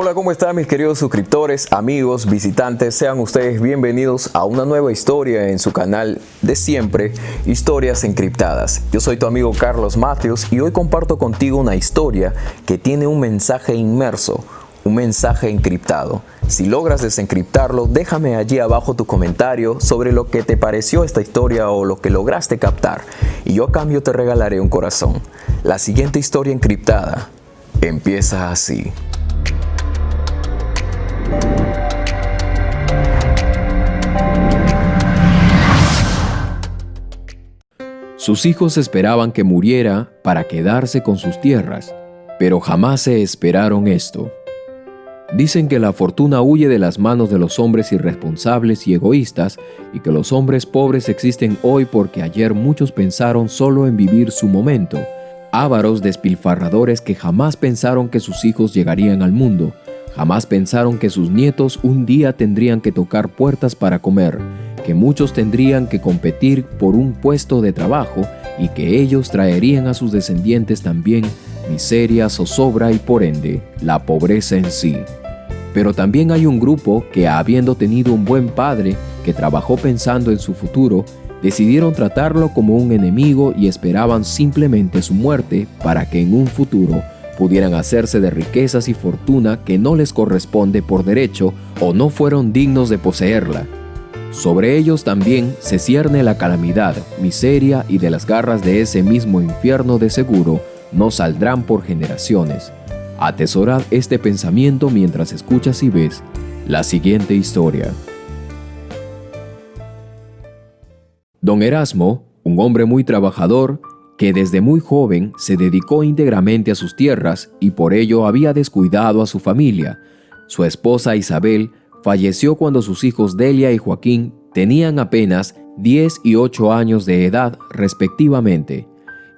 Hola, ¿cómo están mis queridos suscriptores, amigos, visitantes? Sean ustedes bienvenidos a una nueva historia en su canal de siempre, Historias Encriptadas. Yo soy tu amigo Carlos Matthews y hoy comparto contigo una historia que tiene un mensaje inmerso, un mensaje encriptado. Si logras desencriptarlo, déjame allí abajo tu comentario sobre lo que te pareció esta historia o lo que lograste captar, y yo a cambio te regalaré un corazón. La siguiente historia encriptada empieza así. Sus hijos esperaban que muriera para quedarse con sus tierras, pero jamás se esperaron esto. Dicen que la fortuna huye de las manos de los hombres irresponsables y egoístas, y que los hombres pobres existen hoy porque ayer muchos pensaron solo en vivir su momento. Ávaros despilfarradores que jamás pensaron que sus hijos llegarían al mundo, jamás pensaron que sus nietos un día tendrían que tocar puertas para comer, que muchos tendrían que competir por un puesto de trabajo y que ellos traerían a sus descendientes también miseria, zozobra y por ende la pobreza en sí. Pero también hay un grupo que, habiendo tenido un buen padre que trabajó pensando en su futuro, decidieron tratarlo como un enemigo y esperaban simplemente su muerte para que en un futuro pudieran hacerse de riquezas y fortuna que no les corresponde por derecho o no fueron dignos de poseerla. Sobre ellos también se cierne la calamidad, miseria, y de las garras de ese mismo infierno de seguro no saldrán por generaciones. Atesorad este pensamiento mientras escuchas y ves la siguiente historia. Don Erasmo, un hombre muy trabajador, que desde muy joven se dedicó íntegramente a sus tierras y por ello había descuidado a su familia. Su esposa Isabel falleció cuando sus hijos Delia y Joaquín tenían apenas 10 y 8 años de edad respectivamente,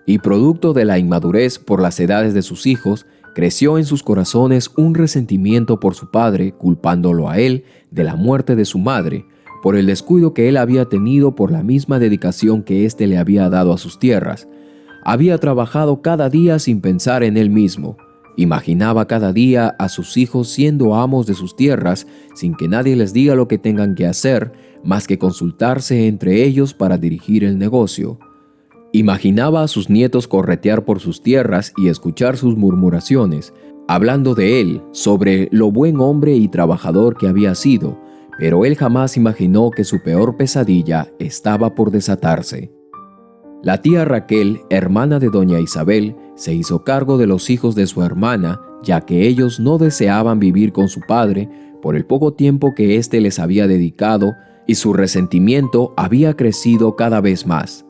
y producto de la inmadurez por las edades de sus hijos, creció en sus corazones un resentimiento por su padre, culpándolo a él de la muerte de su madre, por el descuido que él había tenido por la misma dedicación que éste le había dado a sus tierras. Había trabajado cada día sin pensar en él mismo. Imaginaba cada día a sus hijos siendo amos de sus tierras, sin que nadie les diga lo que tengan que hacer, más que consultarse entre ellos para dirigir el negocio. Imaginaba a sus nietos corretear por sus tierras y escuchar sus murmuraciones, hablando de él, sobre lo buen hombre y trabajador que había sido, pero él jamás imaginó que su peor pesadilla estaba por desatarse. La tía Raquel, hermana de doña Isabel, se hizo cargo de los hijos de su hermana, ya que ellos no deseaban vivir con su padre por el poco tiempo que éste les había dedicado, y su resentimiento había crecido cada vez más.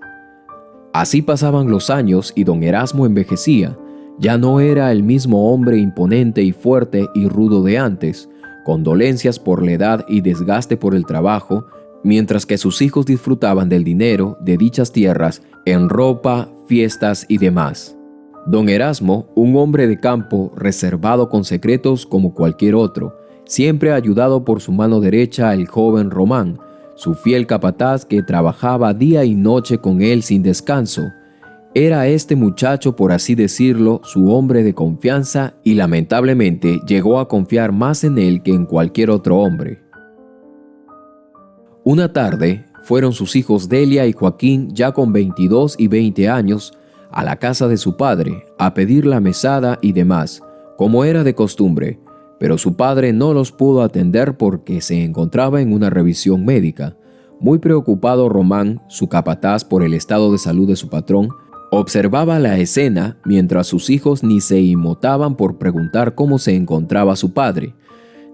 Así pasaban los años y don Erasmo envejecía. Ya no era el mismo hombre imponente y fuerte y rudo de antes, con dolencias por la edad y desgaste por el trabajo, mientras que sus hijos disfrutaban del dinero de dichas tierras en ropa, fiestas y demás. Don Erasmo, un hombre de campo reservado con secretos como cualquier otro, siempre ayudado por su mano derecha, el joven Román, su fiel capataz que trabajaba día y noche con él sin descanso. Era este muchacho, por así decirlo, su hombre de confianza, y lamentablemente llegó a confiar más en él que en cualquier otro hombre. Una tarde fueron sus hijos Delia y Joaquín, ya con 22 y 20 años, a la casa de su padre a pedir la mesada y demás, como era de costumbre, pero su padre no los pudo atender porque se encontraba en una revisión médica. Muy preocupado, Román, su capataz, por el estado de salud de su patrón, observaba la escena mientras sus hijos ni se inmutaban por preguntar cómo se encontraba su padre.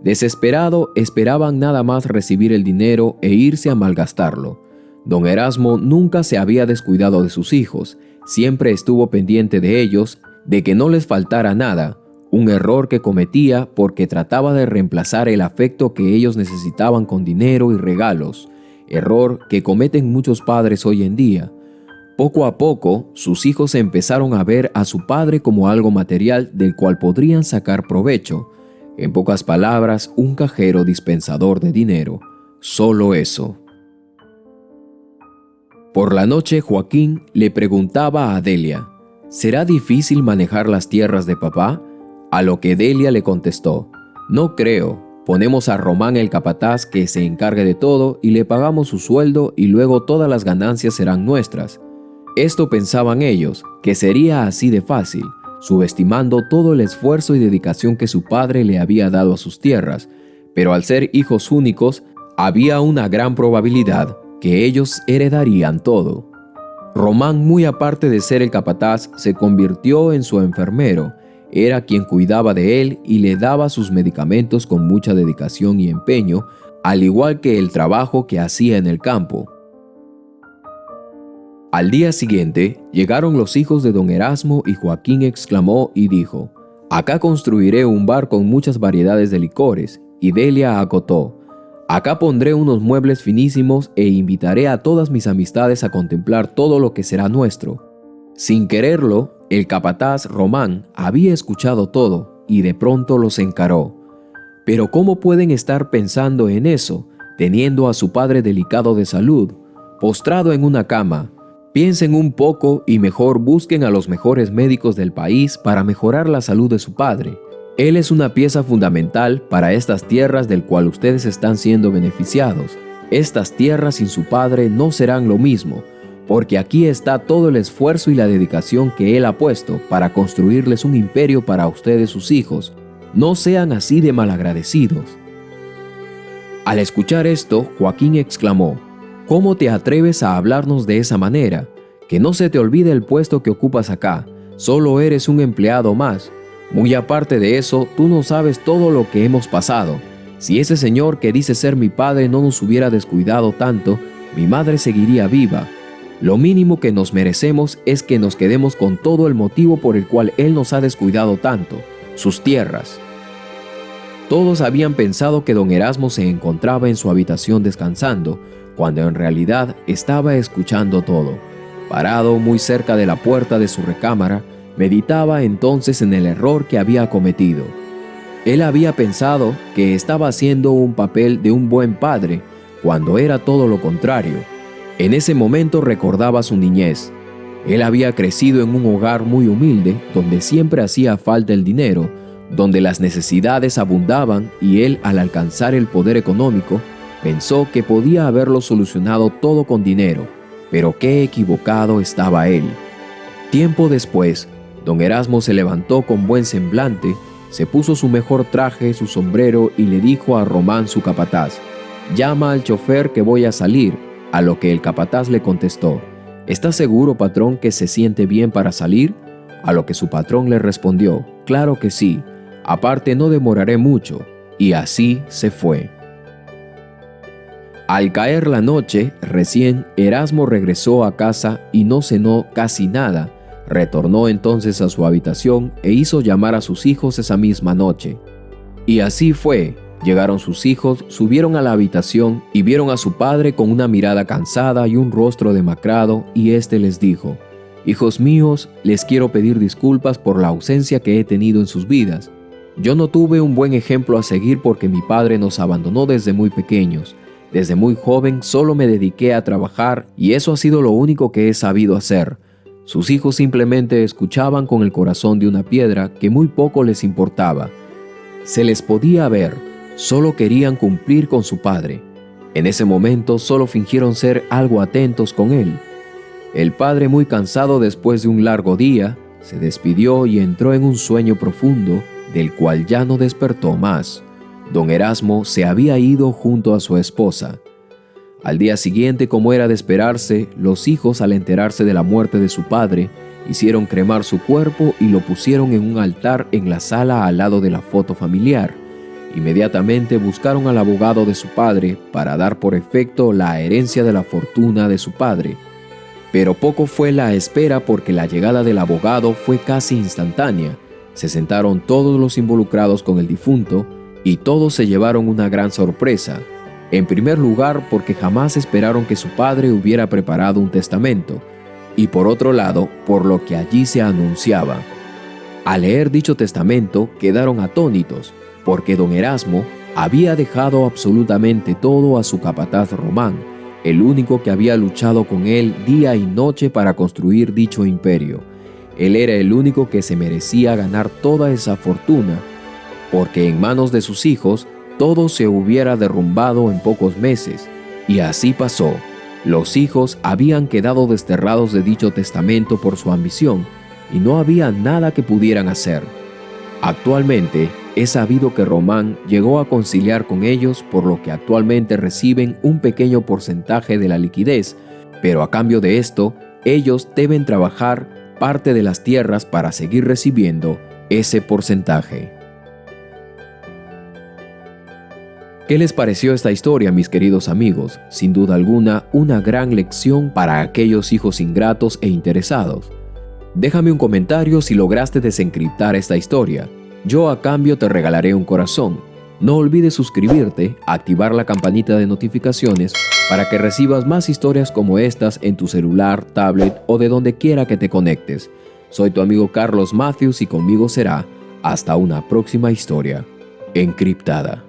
Desesperado, esperaban nada más recibir el dinero e irse a malgastarlo. Don Erasmo nunca se había descuidado de sus hijos, siempre estuvo pendiente de ellos, de que no les faltara nada, un error que cometía porque trataba de reemplazar el afecto que ellos necesitaban con dinero y regalos, error que cometen muchos padres hoy en día. Poco a poco, sus hijos empezaron a ver a su padre como algo material del cual podrían sacar provecho. En pocas palabras, un cajero dispensador de dinero. Solo eso. Por la noche, Joaquín le preguntaba a Delia, ¿será difícil manejar las tierras de papá? A lo que Delia le contestó, No creo. Ponemos a Román el capataz que se encargue de todo y le pagamos su sueldo y luego todas las ganancias serán nuestras. Esto pensaban ellos, que sería así de fácil, subestimando todo el esfuerzo y dedicación que su padre le había dado a sus tierras, pero al ser hijos únicos, había una gran probabilidad que ellos heredarían todo. Román, muy aparte de ser el capataz, se convirtió en su enfermero. Era quien cuidaba de él y le daba sus medicamentos con mucha dedicación y empeño, al igual que el trabajo que hacía en el campo. Al día siguiente, llegaron los hijos de don Erasmo y Joaquín exclamó y dijo: «Acá construiré un bar con muchas variedades de licores», y Delia acotó: «Acá pondré unos muebles finísimos e invitaré a todas mis amistades a contemplar todo lo que será nuestro». Sin quererlo, el capataz Román había escuchado todo y de pronto los encaró. «Pero ¿cómo pueden estar pensando en eso, teniendo a su padre delicado de salud, postrado en una cama? Piensen un poco y mejor busquen a los mejores médicos del país para mejorar la salud de su padre. Él es una pieza fundamental para estas tierras del cual ustedes están siendo beneficiados. Estas tierras sin su padre no serán lo mismo, porque aquí está todo el esfuerzo y la dedicación que él ha puesto para construirles un imperio para ustedes sus hijos. No sean así de malagradecidos». Al escuchar esto, Joaquín exclamó: «¿Cómo te atreves a hablarnos de esa manera? Que no se te olvide el puesto que ocupas acá. Solo eres un empleado más. Muy aparte de eso, tú no sabes todo lo que hemos pasado. Si ese señor que dice ser mi padre no nos hubiera descuidado tanto, mi madre seguiría viva. Lo mínimo que nos merecemos es que nos quedemos con todo el motivo por el cual él nos ha descuidado tanto, sus tierras». Todos habían pensado que don Erasmo se encontraba en su habitación descansando, cuando en realidad estaba escuchando todo. Parado muy cerca de la puerta de su recámara, meditaba entonces en el error que había cometido. Él había pensado que estaba haciendo un papel de un buen padre, cuando era todo lo contrario. En ese momento recordaba su niñez. Él había crecido en un hogar muy humilde, donde siempre hacía falta el dinero, donde las necesidades abundaban y él, al alcanzar el poder económico, pensó que podía haberlo solucionado todo con dinero, pero qué equivocado estaba él. Tiempo después, don Erasmo se levantó con buen semblante, se puso su mejor traje, su sombrero y le dijo a Román su capataz: «Llama al chofer que voy a salir», a lo que el capataz le contestó: «¿Estás seguro, patrón, que se siente bien para salir?», a lo que su patrón le respondió: «Claro que sí, aparte no demoraré mucho», y así se fue. Al caer la noche, recién Erasmo regresó a casa y no cenó casi nada. Retornó entonces a su habitación e hizo llamar a sus hijos esa misma noche. Y así fue. Llegaron sus hijos, subieron a la habitación y vieron a su padre con una mirada cansada y un rostro demacrado, y éste les dijo: «Hijos míos, les quiero pedir disculpas por la ausencia que he tenido en sus vidas. Yo no tuve un buen ejemplo a seguir porque mi padre nos abandonó desde muy pequeños. Desde muy joven solo me dediqué a trabajar y eso ha sido lo único que he sabido hacer». Sus hijos simplemente escuchaban con el corazón de una piedra que muy poco les importaba. Se les podía ver, solo querían cumplir con su padre. En ese momento solo fingieron ser algo atentos con él. El padre, muy cansado después de un largo día, se despidió y entró en un sueño profundo del cual ya no despertó más. Don Erasmo se había ido junto a su esposa. Al día siguiente, como era de esperarse, los hijos, al enterarse de la muerte de su padre, hicieron cremar su cuerpo y lo pusieron en un altar en la sala al lado de la foto familiar. Inmediatamente buscaron al abogado de su padre para dar por efecto la herencia de la fortuna de su padre. Pero poco fue la espera porque la llegada del abogado fue casi instantánea. Se sentaron todos los involucrados con el difunto y todos se llevaron una gran sorpresa. En primer lugar, porque jamás esperaron que su padre hubiera preparado un testamento, y por otro lado, por lo que allí se anunciaba. Al leer dicho testamento, quedaron atónitos, porque don Erasmo había dejado absolutamente todo a su capataz Román, el único que había luchado con él día y noche para construir dicho imperio. Él era el único que se merecía ganar toda esa fortuna. porque en manos de sus hijos todo se hubiera derrumbado en pocos meses. Y así pasó. Los hijos habían quedado desterrados de dicho testamento por su ambición, y no había nada que pudieran hacer. Actualmente, es sabido que Román llegó a conciliar con ellos, por lo que actualmente reciben un pequeño porcentaje de la liquidez, pero a cambio de esto, ellos deben trabajar parte de las tierras para seguir recibiendo ese porcentaje. ¿Qué les pareció esta historia, mis queridos amigos? Sin duda alguna, una gran lección para aquellos hijos ingratos e interesados. Déjame un comentario si lograste desencriptar esta historia. Yo a cambio te regalaré un corazón. No olvides suscribirte, activar la campanita de notificaciones para que recibas más historias como estas en tu celular, tablet o de donde quiera que te conectes. Soy tu amigo Carlos Matthews y conmigo será hasta una próxima historia encriptada.